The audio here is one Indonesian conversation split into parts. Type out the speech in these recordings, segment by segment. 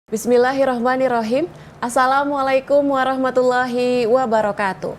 Bismillahirrahmanirrahim. Assalamualaikum warahmatullahi wabarakatuh.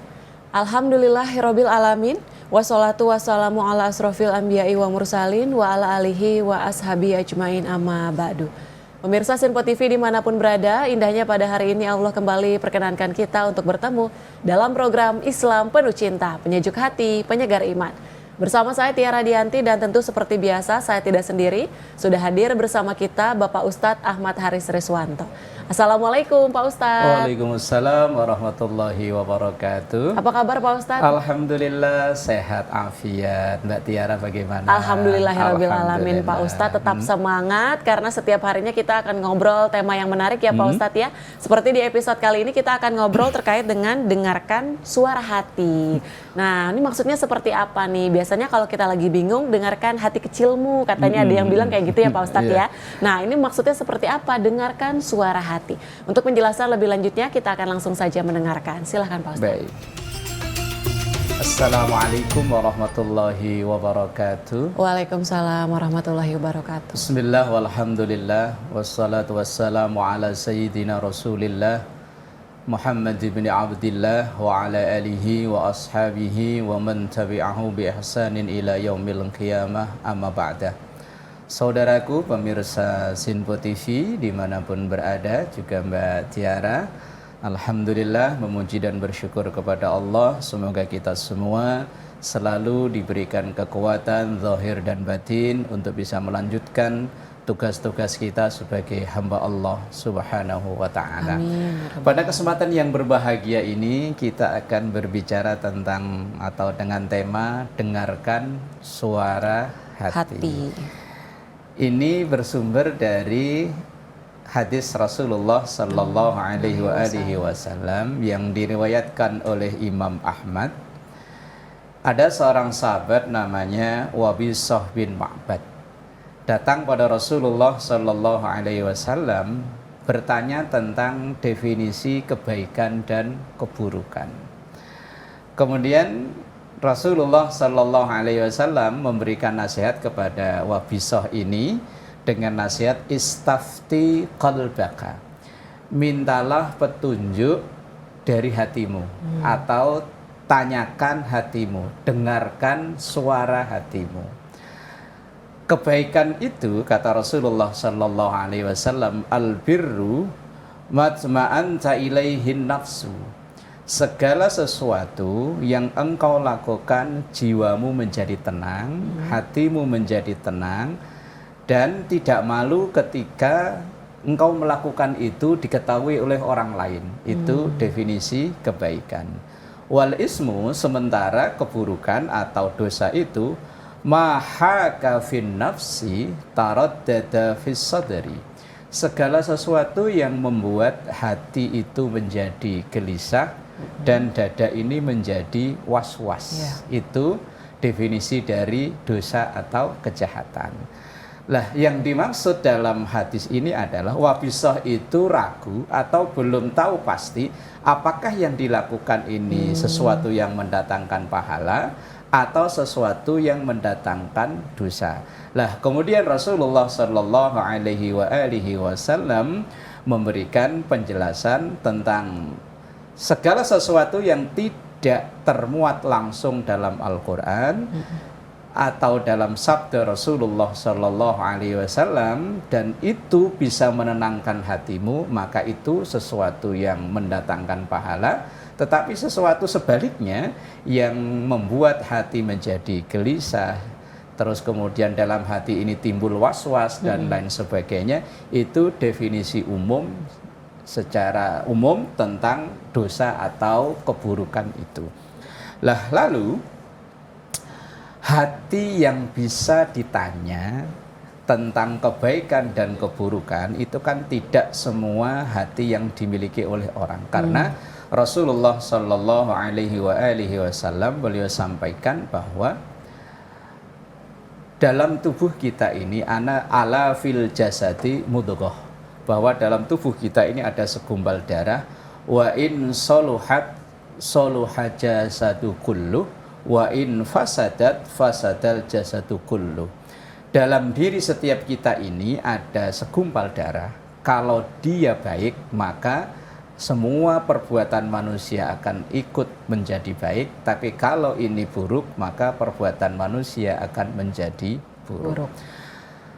Alhamdulillahirabbil alamin. Wassalatu wassalamu ala asrofil anbiya'i wa mursalin wa ala alihi wa ashabi ajmain amma ba'du. Pemirsa Sinpo TV dimanapun berada, indahnya pada hari ini Allah kembali perkenankan kita untuk bertemu dalam program Islam Penuh Cinta, penyejuk hati, penyegar iman. Bersama saya Tiara Dianti dan tentu seperti biasa saya tidak sendiri, sudah hadir bersama kita Bapak Ustadz Ahmad Haris Riswanto. Assalamualaikum Pak Ustadz. Waalaikumsalam warahmatullahi wabarakatuh. Apa kabar Pak Ustadz? Alhamdulillah sehat afiat. Mbak Tiara bagaimana? Alhamdulillahirrabbilalamin Pak Ustadz, tetap semangat karena setiap harinya kita akan ngobrol tema yang menarik ya Pak Ustadz ya. Seperti di episode kali ini kita akan ngobrol terkait dengan dengarkan suara hati. Nah ini maksudnya seperti apa nih? Biasanya kalau kita lagi bingung dengarkan hati kecilmu, katanya ada yang bilang kayak gitu ya Pak Ustadz ya. Nah ini maksudnya seperti apa? Dengarkan suara hati. Untuk penjelasan lebih lanjutnya kita akan langsung saja mendengarkan. Silahkan Pak Ustadz. Baik. Assalamualaikum warahmatullahi wabarakatuh. Waalaikumsalam warahmatullahi wabarakatuh. Bismillah walhamdulillah wassalatu wassalamu ala sayyidina rasulillah Muhammad bin Abdillah wa ala alihi wa ashabihi wa man tabi'ahu bi ihsanin ila yaumil qiyamah amma ba'dah. Saudaraku pemirsa Sinpo TV dimanapun berada, juga Mbak Tiara, alhamdulillah memuji dan bersyukur kepada Allah. Semoga kita semua selalu diberikan kekuatan zahir dan batin untuk bisa melanjutkan tugas-tugas kita sebagai hamba Allah Subhanahu wa ta'ala. Pada kesempatan yang berbahagia ini kita akan berbicara tentang atau dengan tema dengarkan suara hati. Ini bersumber dari hadis Rasulullah sallallahu alaihi wasallam yang diriwayatkan oleh Imam Ahmad. Ada seorang sahabat namanya Wabisah bin Ma'bad datang pada Rasulullah sallallahu alaihi wasallam bertanya tentang definisi kebaikan dan keburukan. Kemudian Rasulullah sallallahu alaihi wasallam memberikan nasihat kepada Wabisah ini dengan nasihat istafti qalbaka. Mintalah petunjuk dari hatimu atau tanyakan hatimu, dengarkan suara hatimu. Kebaikan itu kata Rasulullah sallallahu alaihi wasallam albirru matma'anta ilaihin nafsu. Segala sesuatu yang engkau lakukan jiwamu menjadi tenang, hatimu menjadi tenang dan tidak malu ketika engkau melakukan itu diketahui oleh orang lain. Itu definisi kebaikan. Wal ismu, sementara keburukan atau dosa itu mahaka fin nafsi taraddada fis sadri. Segala sesuatu yang membuat hati itu menjadi gelisah dan dada ini menjadi was-was. Itu definisi dari dosa atau kejahatan. Lah, yang dimaksud dalam hadis ini adalah Wabisah itu ragu atau belum tahu pasti apakah yang dilakukan ini sesuatu yang mendatangkan pahala atau sesuatu yang mendatangkan dosa. Lah, kemudian Rasulullah sallallahu alaihi wasallam memberikan penjelasan tentang segala sesuatu yang tidak termuat langsung dalam Al-Quran atau dalam sabda Rasulullah sallallahu alaihi wasallam dan itu bisa menenangkan hatimu, maka itu sesuatu yang mendatangkan pahala. Tetapi sesuatu sebaliknya yang membuat hati menjadi gelisah, terus kemudian dalam hati ini timbul was-was dan lain sebagainya, itu definisi umum secara umum tentang dosa atau keburukan itu. Lah, lalu hati yang bisa ditanya tentang kebaikan dan keburukan itu kan tidak semua hati yang dimiliki oleh orang, karena Rasulullah sallallahu alaihi wasallam beliau sampaikan bahwa dalam tubuh kita ini ala fil jasadi mudghah, bahwa dalam tubuh kita ini ada segumpal darah. Wa in soluhat soluha jasadu kullu wa in fasadat fasadal jasadu kullu. Dalam diri setiap kita ini ada segumpal darah. kalau dia baik, maka semua perbuatan manusia akan ikut menjadi baik, tapi kalau ini buruk, maka perbuatan manusia akan menjadi buruk.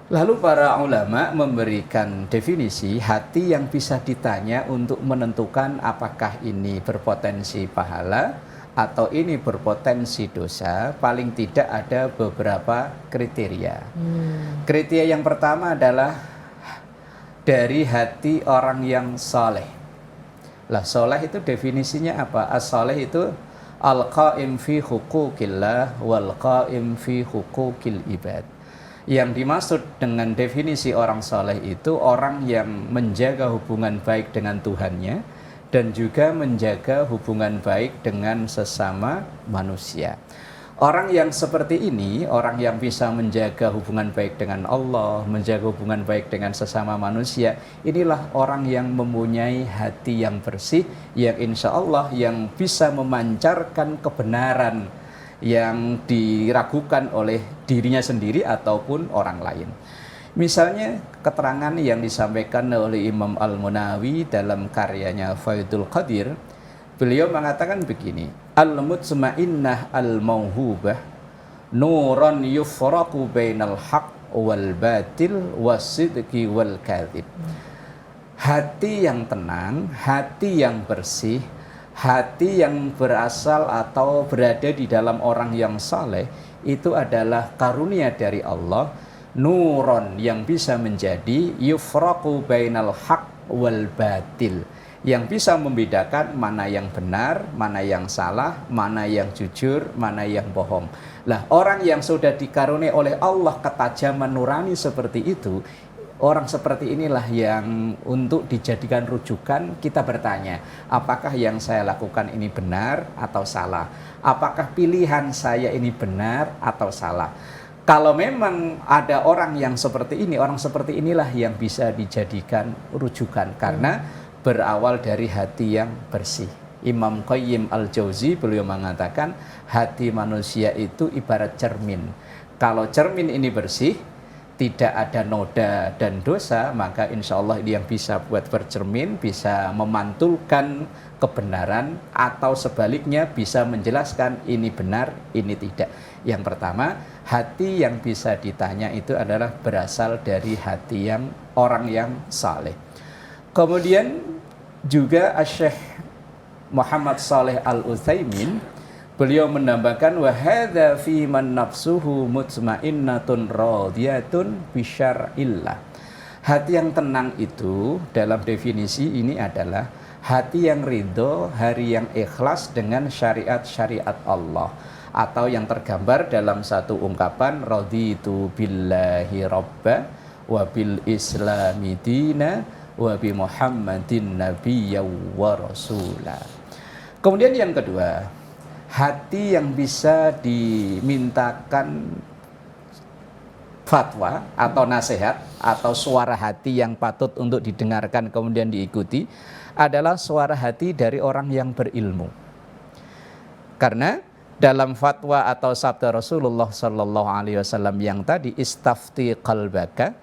Lalu para ulama memberikan definisi hati yang bisa ditanya untuk menentukan apakah ini berpotensi pahala atau ini berpotensi dosa. Paling tidak ada beberapa kriteria. Kriteria yang pertama adalah dari hati orang yang saleh. Lah, saleh itu definisinya apa? As-saleh itu al-qaim fi huquqillah wal qaim fi huquqil ibad. Yang dimaksud dengan definisi orang saleh itu orang yang menjaga hubungan baik dengan Tuhannya dan juga menjaga hubungan baik dengan sesama manusia. Orang yang seperti ini, orang yang bisa menjaga hubungan baik dengan Allah, menjaga hubungan baik dengan sesama manusia, inilah orang yang mempunyai hati yang bersih, yang insya Allah yang bisa memancarkan kebenaran yang diragukan oleh dirinya sendiri ataupun orang lain. Misalnya keterangan yang disampaikan oleh Imam Al-Munawi dalam karyanya Faidul Qadir, beliau mengatakan begini, al-mutmainnah al-mauhubah nuran yufraqu bainal haq wal batil wasidqi wal kadhib. Hati yang tenang, hati yang bersih, hati yang berasal atau berada di dalam orang yang saleh itu adalah karunia dari Allah, nuron yang bisa menjadi yufraqu bainal haq wal batil, yang bisa membedakan mana yang benar, mana yang salah, mana yang jujur, mana yang bohong. Lah, orang yang sudah dikaruniai oleh Allah ketajaman nurani seperti itu, orang seperti inilah yang untuk dijadikan rujukan kita bertanya, apakah yang saya lakukan ini benar atau salah? Apakah pilihan saya ini benar atau salah? Kalau memang ada orang yang seperti ini, orang seperti inilah yang bisa dijadikan rujukan karena berawal dari hati yang bersih. Imam Qayyim Al-Jauzi beliau mengatakan hati manusia itu ibarat cermin. Kalau cermin ini bersih, tidak ada noda dan dosa, maka insya Allah ini yang bisa buat bercermin, bisa memantulkan kebenaran, atau sebaliknya bisa menjelaskan ini benar, ini tidak. Yang pertama, hati yang bisa ditanya itu adalah berasal dari hati yang orang yang saleh. Kemudian juga Syekh Muhammad Shalih Al-Utsaimin beliau menambahkan wa hadza fi man nafsuhu mutmainnatun radiyatun bi syar'illah. Hati yang tenang itu dalam definisi ini adalah hati yang ridho, hati yang ikhlas dengan syariat-syariat Allah, atau yang tergambar dalam satu ungkapan raditu billahi rabba wa bil islami dina wa bi muhammadin nabiyya wa rasula. Kemudian yang kedua, hati yang bisa dimintakan fatwa atau nasihat atau suara hati yang patut untuk didengarkan kemudian diikuti adalah suara hati dari orang yang berilmu. Karena dalam fatwa atau sabda Rasulullah Sallallahu Alaihi Wasallam yang tadi istafti qalbaka,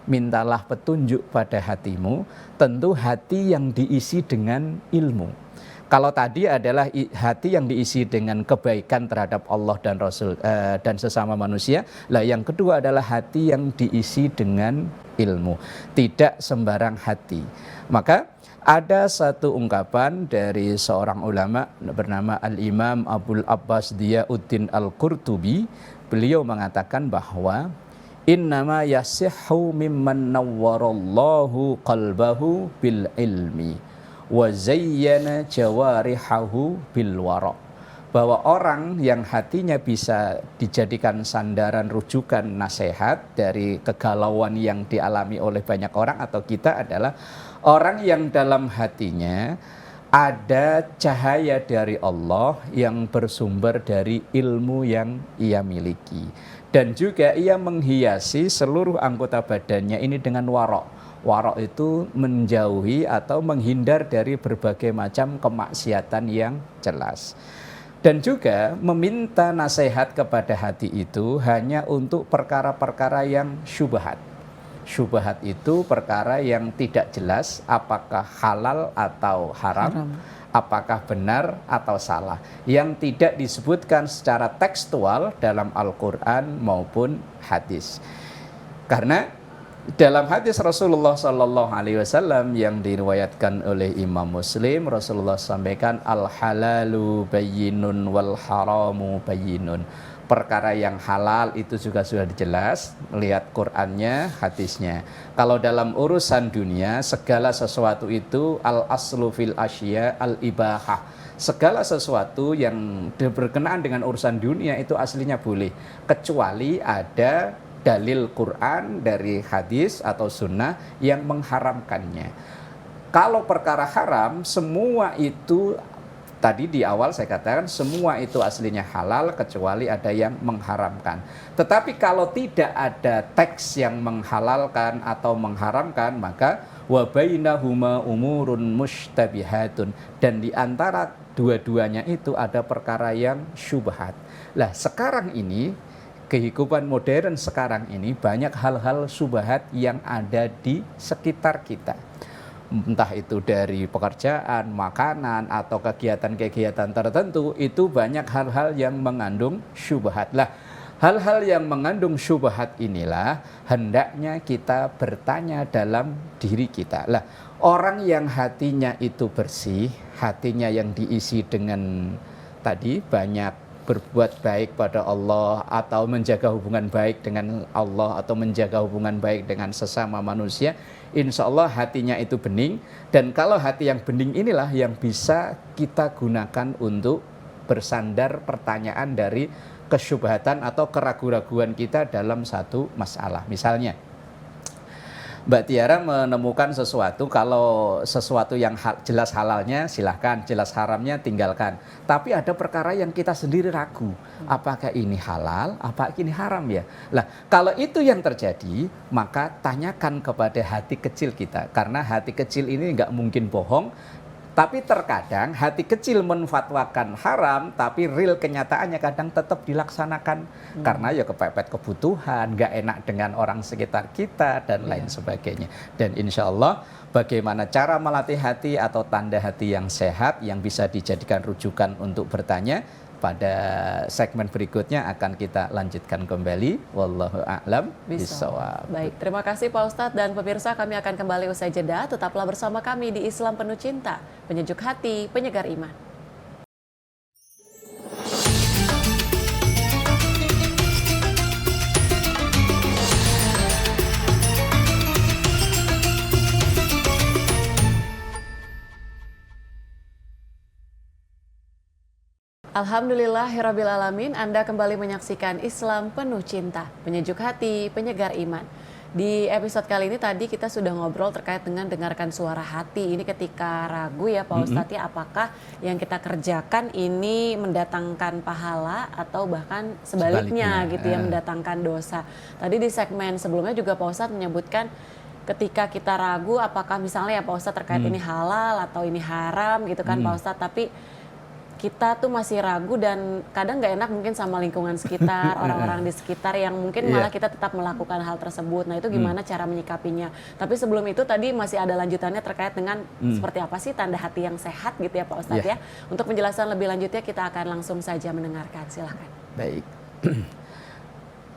mintalah petunjuk pada hatimu, tentu hati yang diisi dengan ilmu. Kalau tadi adalah hati yang diisi dengan kebaikan terhadap Allah dan Rasul dan sesama manusia. Lah yang kedua adalah hati yang diisi dengan ilmu, tidak sembarang hati. Maka ada satu ungkapan dari seorang ulama bernama Al-Imam Abul Abbas Diyauddin Al-Qurtubi. Beliau mengatakan bahwa innama yasihhu mimman nawwarallahu qalbahu bil ilmi wa zayyana jawarihahu bil wara, bahwa orang yang hatinya bisa dijadikan sandaran rujukan nasihat dari kegalauan yang dialami oleh banyak orang atau kita adalah orang yang dalam hatinya ada cahaya dari Allah yang bersumber dari ilmu yang ia miliki, dan juga ia menghiasi seluruh anggota badannya ini dengan wara. Warok itu menjauhi atau menghindar dari berbagai macam kemaksiatan yang jelas. Dan juga meminta nasihat kepada hati itu hanya untuk perkara-perkara yang syubhat. Syubhat itu perkara yang tidak jelas apakah halal atau haram, apakah benar atau salah, yang tidak disebutkan secara tekstual dalam Al-Quran maupun hadis. Karena dalam hadis Rasulullah Sallallahu Alaihi Wasallam yang diriwayatkan oleh Imam Muslim, Rasulullah sampaikan al-halalu bayyinun wal haramu bayyinun. Perkara yang halal itu juga sudah dijelas, melihat Qur'annya, hadisnya. Kalau dalam urusan dunia, segala sesuatu itu al-aslu fil asya al-ibahah. Segala sesuatu yang berkenaan dengan urusan dunia itu aslinya boleh, kecuali ada dalil Quran dari hadis atau sunnah yang mengharamkannya. Kalau perkara haram, semua itu tadi di awal saya katakan semua itu aslinya halal kecuali ada yang mengharamkan. Tetapi kalau tidak ada teks yang menghalalkan atau mengharamkan, maka wa bainahuma umurun mushtabihatun, dan di antara dua-duanya itu ada perkara yang syubhat. Lah sekarang ini kehidupan modern sekarang ini banyak hal-hal syubhat yang ada di sekitar kita. Entah itu dari pekerjaan, makanan, atau kegiatan-kegiatan tertentu, itu banyak hal-hal yang mengandung syubhat. Lah, hal-hal yang mengandung syubhat inilah hendaknya kita bertanya dalam diri kita. Lah, orang yang hatinya itu bersih, hatinya yang diisi dengan tadi banyak berbuat baik pada Allah, atau menjaga hubungan baik dengan Allah, atau menjaga hubungan baik dengan sesama manusia, insya Allah hatinya itu bening. Dan kalau hati yang bening inilah yang bisa kita gunakan untuk bersandar pertanyaan dari kesyubhatan atau keraguan-raguan kita dalam satu masalah. Misalnya Mbak Tiara menemukan sesuatu, kalau sesuatu yang jelas halalnya silahkan, jelas haramnya tinggalkan. Tapi ada perkara yang kita sendiri ragu, apakah ini halal, apakah ini haram ya. Lah, kalau itu yang terjadi, maka tanyakan kepada hati kecil kita. Karena hati kecil ini nggak mungkin bohong. Tapi terkadang hati kecil menfatwakan haram, tapi real kenyataannya kadang tetap dilaksanakan. Karena ya kepepet kebutuhan, gak enak dengan orang sekitar kita, dan lain sebagainya. Dan insya Allah bagaimana cara melatih hati atau tanda hati yang sehat, yang bisa dijadikan rujukan untuk bertanya, pada segmen berikutnya akan kita lanjutkan kembali. Wallahu a'lam bishawab. Baik, terima kasih Pak Ustadz, dan pemirsa, kami akan kembali usai jeda. Tetaplah bersama kami di Islam Penuh Cinta, penyejuk hati, penyegar iman. Alhamdulillahirrabbilalamin, Anda kembali menyaksikan Islam Penuh Cinta, penyejuk hati, penyegar iman. Di episode kali ini tadi kita sudah ngobrol terkait dengan dengarkan suara hati. Ini ketika ragu ya Pak Ustadz ya, apakah yang kita kerjakan ini mendatangkan pahala atau bahkan sebaliknya gitu ya, mendatangkan dosa. Tadi di segmen sebelumnya juga Pak Ustadz menyebutkan ketika kita ragu apakah misalnya ya Pak Ustadz terkait ini halal atau ini haram gitu kan Pak Ustadz, tapi kita tuh masih ragu dan kadang nggak enak mungkin sama lingkungan sekitar, orang-orang di sekitar yang mungkin malah kita tetap melakukan hal tersebut. Nah itu gimana cara menyikapinya? Tapi sebelum itu tadi masih ada lanjutannya terkait dengan seperti apa sih tanda hati yang sehat gitu ya Pak Ustadz ya. Untuk penjelasan lebih lanjutnya kita akan langsung saja mendengarkan, silahkan. Baik.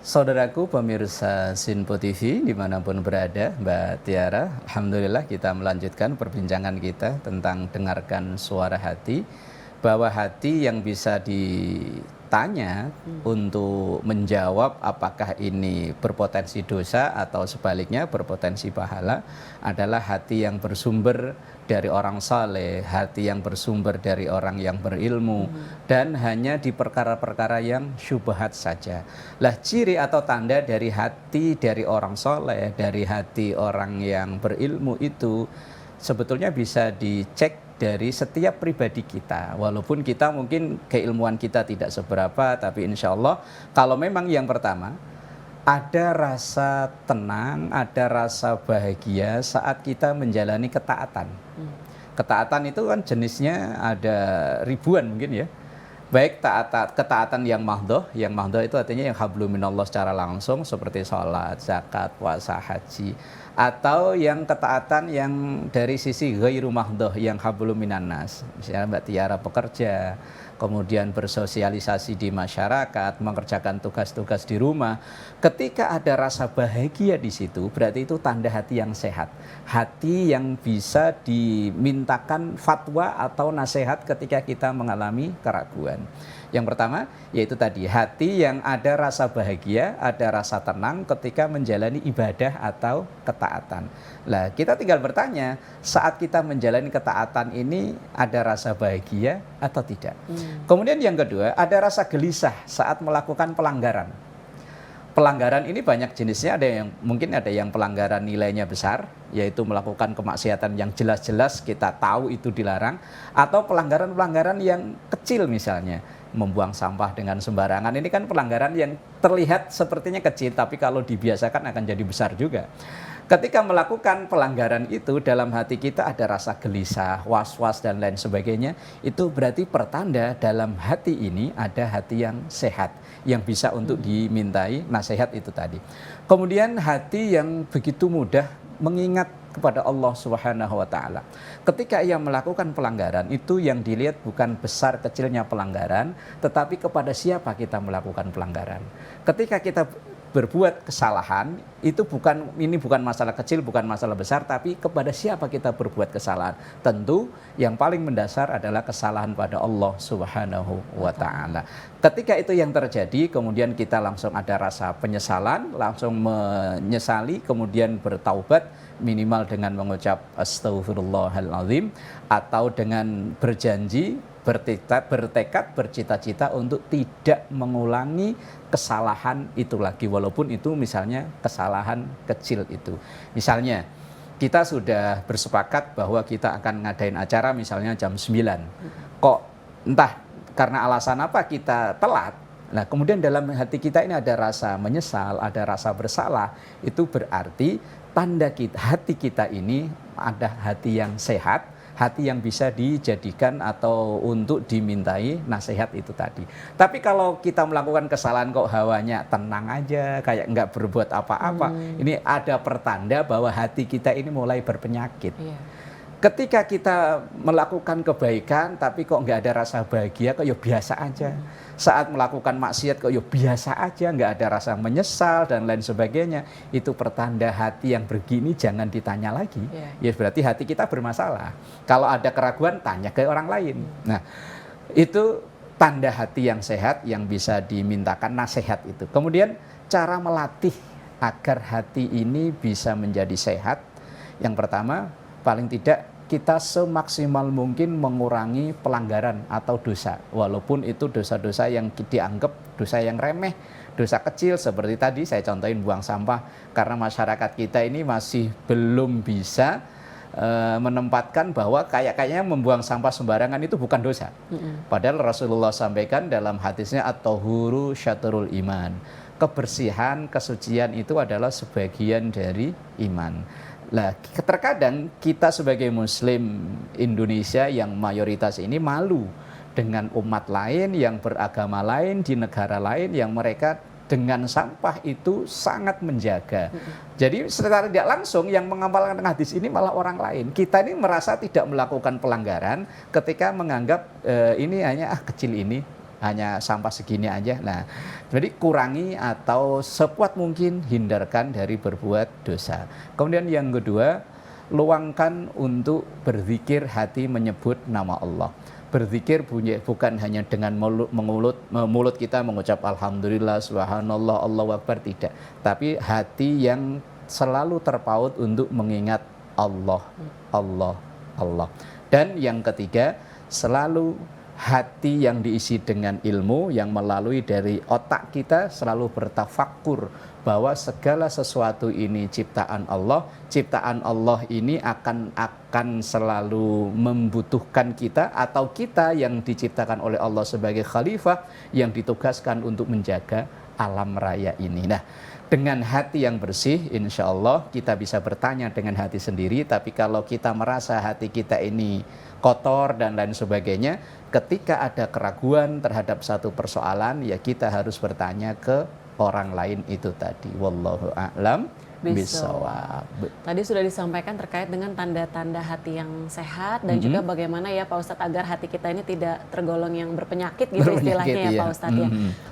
Saudaraku pemirsa Sinpo TV dimanapun berada, Mbak Tiara, Alhamdulillah kita melanjutkan perbincangan kita tentang dengarkan suara hati. Bahwa hati yang bisa ditanya untuk menjawab apakah ini berpotensi dosa atau sebaliknya berpotensi pahala adalah hati yang bersumber dari orang saleh, hati yang bersumber dari orang yang berilmu, dan hanya di perkara-perkara yang syubhat saja. Lah, ciri atau tanda dari hati dari orang saleh, dari hati orang yang berilmu itu sebetulnya bisa dicek dari setiap pribadi kita. Walaupun kita mungkin keilmuan kita tidak seberapa, tapi insya Allah kalau memang yang pertama ada rasa tenang, ada rasa bahagia saat kita menjalani ketaatan. Ketaatan itu kan jenisnya ada ribuan mungkin ya. Baik ketaatan yang mahdoh itu artinya yang hablum minallah secara langsung seperti sholat, zakat, puasa, haji, atau yang ketaatan yang dari sisi ghairu mahdoh yang hablum minannas, misalnya Mbak Tiara bekerja, kemudian bersosialisasi di masyarakat, mengerjakan tugas-tugas di rumah. Ketika ada rasa bahagia di situ, berarti itu tanda hati yang sehat, hati yang bisa dimintakan fatwa atau nasihat ketika kita mengalami keraguan. Yang pertama yaitu tadi hati yang ada rasa bahagia, ada rasa tenang ketika menjalani ibadah atau ketaatan. Lah kita tinggal bertanya, saat kita menjalani ketaatan ini ada rasa bahagia atau tidak? Kemudian yang kedua, ada rasa gelisah saat melakukan pelanggaran. Pelanggaran ini banyak jenisnya, mungkin ada yang pelanggaran nilainya besar, yaitu melakukan kemaksiatan yang jelas-jelas kita tahu itu dilarang, atau pelanggaran-pelanggaran yang kecil misalnya, membuang sampah dengan sembarangan. Ini kan pelanggaran yang terlihat sepertinya kecil, tapi kalau dibiasakan akan jadi besar juga. Ketika melakukan pelanggaran itu, dalam hati kita ada rasa gelisah, was-was dan lain sebagainya, itu berarti pertanda dalam hati ini ada hati yang sehat, yang bisa untuk dimintai nasihat itu tadi. Kemudian hati yang begitu mudah mengingat kepada Allah Subhanahu wa taala. Ketika ia melakukan pelanggaran, itu yang dilihat bukan besar kecilnya pelanggaran, tetapi kepada siapa kita melakukan pelanggaran. Ketika kita berbuat kesalahan, ini bukan masalah kecil, bukan masalah besar, tapi kepada siapa kita berbuat kesalahan. Tentu yang paling mendasar adalah kesalahan pada Allah Subhanahu wa taala. Ketika itu yang terjadi, kemudian kita langsung ada rasa penyesalan, langsung menyesali, kemudian bertaubat, minimal dengan mengucap astaghfirullahaladzim, atau dengan berjanji, bertekad, bercita-cita untuk tidak mengulangi kesalahan itu lagi, walaupun itu misalnya kesalahan kecil itu. Misalnya kita sudah bersepakat bahwa kita akan ngadain acara misalnya jam 9, kok entah karena alasan apa kita telat. Nah, kemudian dalam hati kita ini ada rasa menyesal, ada rasa bersalah, itu berarti tanda hati kita ini ada hati yang sehat, hati yang bisa dijadikan atau untuk dimintai nasihat itu tadi. Tapi kalau kita melakukan kesalahan kok hawanya tenang aja, kayak nggak berbuat apa-apa, ini ada pertanda bahwa hati kita ini mulai berpenyakit. Ketika kita melakukan kebaikan tapi kok nggak ada rasa bahagia, kok ya biasa aja. Saat melakukan maksiat kok ya biasa aja, nggak ada rasa menyesal dan lain sebagainya. Itu pertanda hati yang begini jangan ditanya lagi. Ya berarti hati kita bermasalah. Kalau ada keraguan tanya ke orang lain. Nah, itu tanda hati yang sehat yang bisa dimintakan nasihat itu. Kemudian cara melatih agar hati ini bisa menjadi sehat. Yang pertama, paling tidak kita semaksimal mungkin mengurangi pelanggaran atau dosa, walaupun itu dosa-dosa yang dianggap dosa yang remeh, dosa kecil seperti tadi saya contohin buang sampah, karena masyarakat kita ini masih belum bisa menempatkan bahwa kayaknya membuang sampah sembarangan itu bukan dosa. Padahal Rasulullah sampaikan dalam hadisnya at-tahuru syatrul iman, kebersihan, kesucian itu adalah sebagian dari iman. Nah, terkadang kita sebagai Muslim Indonesia yang mayoritas ini malu dengan umat lain yang beragama lain di negara lain yang mereka dengan sampah itu sangat menjaga. Jadi secara tidak langsung yang mengamalkan hadis ini malah orang lain. Kita ini merasa tidak melakukan pelanggaran ketika menganggap ini hanya kecil ini, hanya sampah segini aja. Nah, jadi kurangi atau sekuat mungkin hindarkan dari berbuat dosa. Kemudian yang kedua, luangkan untuk berzikir hati menyebut nama Allah. Berzikir bukan hanya dengan mulut kita mengucap alhamdulillah, subhanallah, Allahu akbar, tidak. Tapi hati yang selalu terpaut untuk mengingat Allah, Allah, Allah. Dan yang ketiga, selalu hati yang diisi dengan ilmu yang melalui dari otak kita selalu bertafakkur bahwa segala sesuatu ini ciptaan Allah ini akan selalu membutuhkan kita, atau kita yang diciptakan oleh Allah sebagai khalifah yang ditugaskan untuk menjaga alam raya ini. Nah, dengan hati yang bersih, insya Allah kita bisa bertanya dengan hati sendiri. Tapi kalau kita merasa hati kita ini kotor dan lain sebagainya, ketika ada keraguan terhadap satu persoalan, ya kita harus bertanya ke orang lain itu tadi. Wallahu a'lam bishawab. Tadi sudah disampaikan terkait dengan tanda-tanda hati yang sehat dan juga bagaimana ya Pak Ustadz agar hati kita ini tidak tergolong yang berpenyakit gitu istilahnya ya Pak Ustadz ya.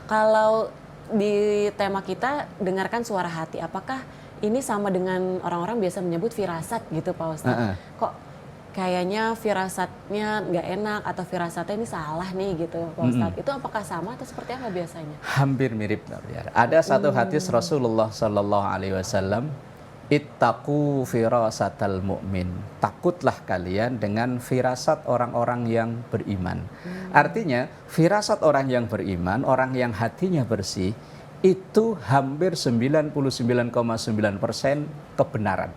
Kalau di tema kita dengarkan suara hati, apakah ini sama dengan orang-orang biasa menyebut firasat gitu Pak Ustadz? Kok kayaknya firasatnya nggak enak atau firasatnya ini salah nih gitu Pak Ustadz. Itu apakah sama atau seperti apa biasanya? Hampir mirip. Ada satu hadis Rasulullah Sallallahu Alaihi Wasallam, ittaqu firasatal mu'min. Takutlah kalian dengan firasat orang-orang yang beriman. Artinya firasat orang yang beriman, orang yang hatinya bersih, itu hampir 99,9% kebenaran.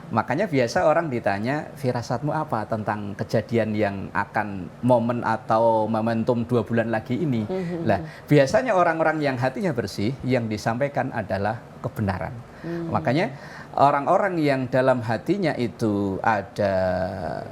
Makanya biasa orang ditanya, firasatmu apa tentang kejadian yang akan momen atau momentum 2 bulan lagi ini. Lah, biasanya orang-orang yang hatinya bersih, yang disampaikan adalah kebenaran. Makanya orang-orang yang dalam hatinya itu ada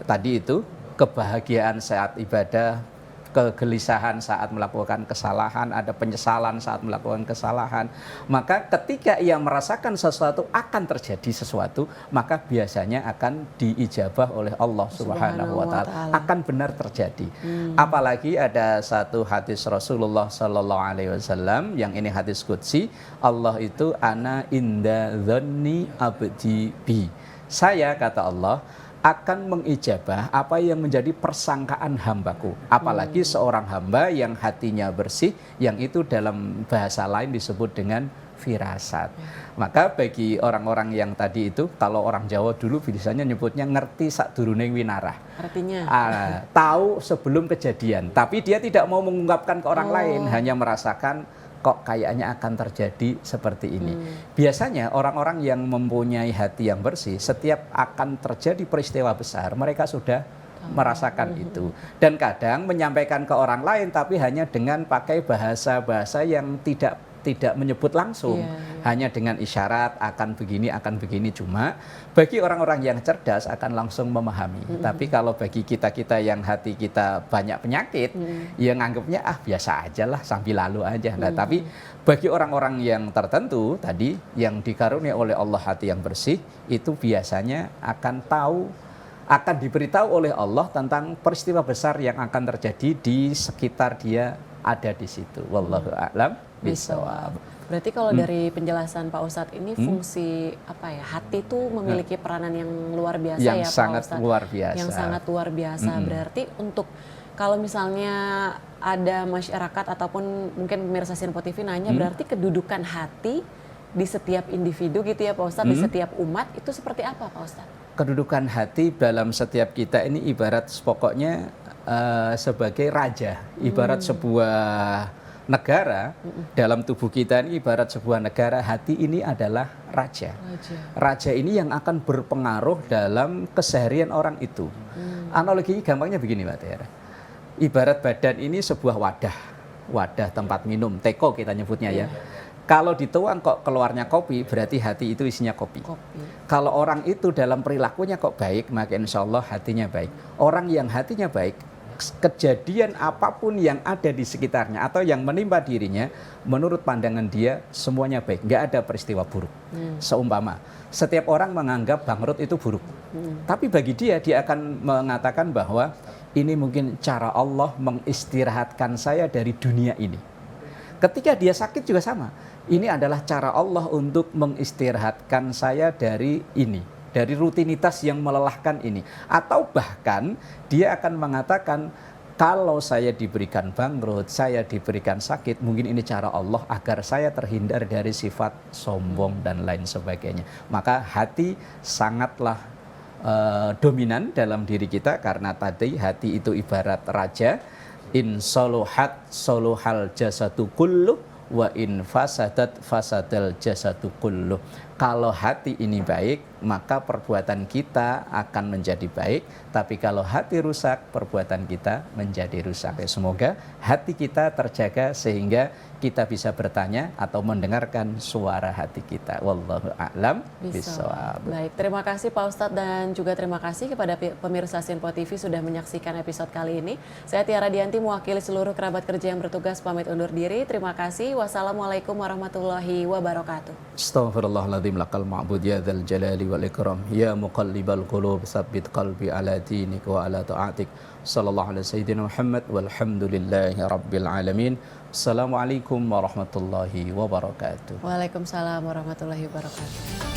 tadi itu kebahagiaan saat ibadah, kegelisahan saat melakukan kesalahan, ada penyesalan saat melakukan kesalahan. Maka ketika ia merasakan sesuatu akan terjadi sesuatu, maka biasanya akan diijabah oleh Allah Subhanahu wa Ta'ala, akan benar terjadi. Apalagi ada satu hadis Rasulullah Sallallahu Alaihi Wasallam, yang ini hadis qudsi, Allah itu ana inda dzanni abdi bi. Saya, kata Allah, akan mengijabah apa yang menjadi persangkaan hambaku. Apalagi seorang hamba yang hatinya bersih, yang itu dalam bahasa lain disebut dengan firasat. Maka bagi orang-orang yang tadi itu, kalau orang Jawa dulu biasanya nyebutnya ngerti sadurunge winarah. Artinya? Tahu sebelum kejadian, tapi dia tidak mau mengungkapkan ke orang lain, hanya merasakan kok kayaknya akan terjadi seperti ini. Biasanya orang-orang yang mempunyai hati yang bersih, setiap akan terjadi peristiwa besar, mereka sudah merasakan itu. Dan kadang menyampaikan ke orang lain, tapi hanya dengan pakai bahasa-bahasa yang tidak menyebut langsung, hanya dengan isyarat akan begini. Cuma bagi orang-orang yang cerdas akan langsung memahami. Tapi kalau bagi kita yang hati kita banyak penyakit, ya nganggapnya biasa aja lah, sambil lalu aja. Nah, tapi bagi orang-orang yang tertentu tadi, yang dikaruniai oleh Allah hati yang bersih, itu biasanya akan diberitahu oleh Allah tentang peristiwa besar yang akan terjadi di sekitar dia ada di situ. Wallahu a'lam bishawab. Berarti kalau dari penjelasan Pak Ustadz ini fungsi apa ya, hati itu memiliki peranan yang luar biasa yang ya Pak sangat Ustadz. luar biasa. Yang sangat luar biasa. Berarti untuk kalau misalnya ada masyarakat ataupun mungkin pemirsa Sinpo TV nanya, berarti kedudukan hati di setiap individu gitu ya Pak Ustadz, di setiap umat itu seperti apa Pak Ustadz? Kedudukan hati dalam setiap kita ini ibarat pokoknya sebagai raja, ibarat sebuah negara. Dalam tubuh kita ini ibarat sebuah negara, hati ini adalah raja. Raja ini yang akan berpengaruh dalam keseharian orang itu. Analoginya gampangnya begini Mbak Tiara, ibarat badan ini sebuah wadah tempat minum, teko kita nyebutnya ya. Kalau dituang kok keluarnya kopi, berarti hati itu isinya kopi. Kalau orang itu dalam perilakunya kok baik, maka insya Allah hatinya baik. Orang yang hatinya baik, kejadian apapun yang ada di sekitarnya atau yang menimpa dirinya, menurut pandangan dia semuanya baik, nggak ada peristiwa buruk. Seumpama setiap orang menganggap bangkrut itu buruk, tapi bagi dia akan mengatakan bahwa ini mungkin cara Allah mengistirahatkan saya dari dunia ini. Ketika dia sakit juga sama, ini adalah cara Allah untuk mengistirahatkan saya dari ini, dari rutinitas yang melelahkan ini. Atau bahkan dia akan mengatakan, kalau saya diberikan bangkrut, saya diberikan sakit, mungkin ini cara Allah agar saya terhindar dari sifat sombong dan lain sebagainya. Maka hati sangatlah dominan dalam diri kita, karena tadi hati itu ibarat raja. In soluhat soluhal jasadu kulluh, wa in fasadat fasadal jasadu kulluh. Kalau hati ini baik, maka perbuatan kita akan menjadi baik. Tapi kalau hati rusak, perbuatan kita menjadi rusak. Ya, semoga hati kita terjaga sehingga kita bisa bertanya atau mendengarkan suara hati kita. Wallahu a'lam bishawab. Baik, terima kasih Pak Ustadz dan juga terima kasih kepada pemirsa Sinpo TV sudah menyaksikan episode kali ini. Saya Tiara Dianti mewakili seluruh kerabat kerja yang bertugas pamit undur diri. Terima kasih. Wassalamualaikum warahmatullahi wabarakatuh. Astaghfirullahaladzim lakal ma'bud ya dzal jalali wal ikram ya muqallibal qulub tsabbit qalbi ala dinik wa ala ta'atik. Sallallahu alaihi sayyidina Muhammad walhamdulillahi rabbil alamin. Assalamualaikum warahmatullahi wabarakatuh. Waalaikumsalam warahmatullahi wabarakatuh.